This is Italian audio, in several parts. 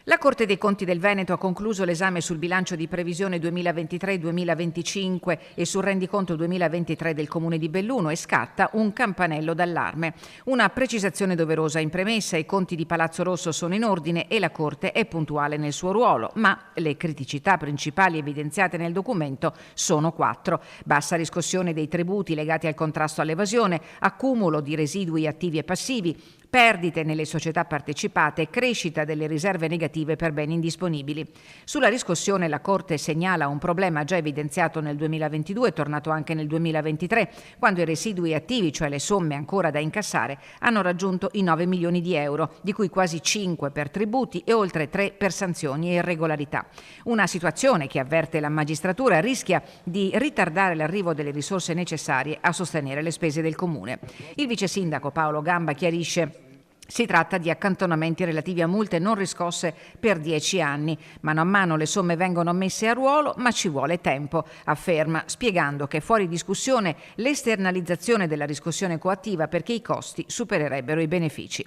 La Corte dei Conti del Veneto ha concluso l'esame sul bilancio di previsione 2023-2025 e sul rendiconto 2023 del Comune di Belluno e scatta un campanello d'allarme. Una precisazione doverosa in premessa: i conti di Palazzo Rosso sono in ordine e la Corte è puntuale nel suo ruolo, ma le criticità principali evidenziate nel documento sono 4. Bassa riscossione dei tributi legati al contrasto all'evasione, accumulo di residui attivi e passivi, perdite nelle società partecipate e crescita delle riserve negative per beni indisponibili. Sulla riscossione la Corte segnala un problema già evidenziato nel 2022 e tornato anche nel 2023, quando i residui attivi, cioè le somme ancora da incassare, hanno raggiunto i 9 milioni di euro, di cui quasi 5 per tributi e oltre 3 per sanzioni e irregolarità. Una situazione che, avverte la magistratura, rischia di ritardare l'arrivo delle risorse necessarie a sostenere le spese del Comune. Il vice sindaco Paolo Gamba chiarisce: si tratta di accantonamenti relativi a multe non riscosse per 10 anni. Mano a mano le somme vengono messe a ruolo, ma ci vuole tempo, afferma, spiegando che è fuori discussione l'esternalizzazione della riscossione coattiva perché i costi supererebbero i benefici.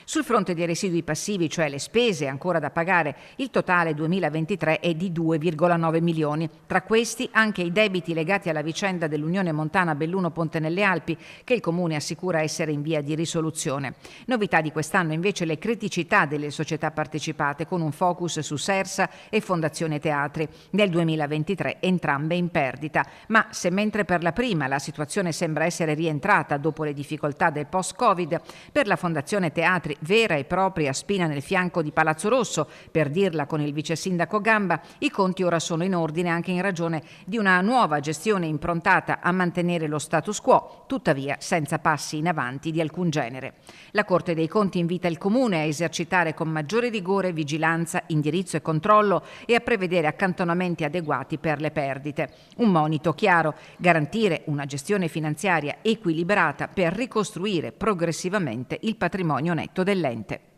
Sul fronte dei residui passivi, cioè le spese ancora da pagare, il totale 2023 è di 2,9 milioni. Tra questi anche i debiti legati alla vicenda dell'Unione Montana Belluno-Ponte nelle Alpi, che il Comune assicura essere in via di risoluzione. Novità di quest'anno invece le criticità delle società partecipate, con un focus su Sersa e Fondazione Teatri. Nel 2023 entrambe in perdita, ma se mentre per la prima la situazione sembra essere rientrata dopo le difficoltà del post-Covid, per la Fondazione Teatri, vera e propria spina nel fianco di Palazzo Rosso, per dirla con il vice sindaco Gamba, i conti ora sono in ordine anche in ragione di una nuova gestione improntata a mantenere lo status quo, tuttavia senza passi in avanti di alcun genere. La Corte dei Conti invita il Comune a esercitare con maggiore rigore vigilanza, indirizzo e controllo e a prevedere accantonamenti adeguati per le perdite. Un monito chiaro: garantire una gestione finanziaria equilibrata per ricostruire progressivamente il patrimonio netto dell'ente.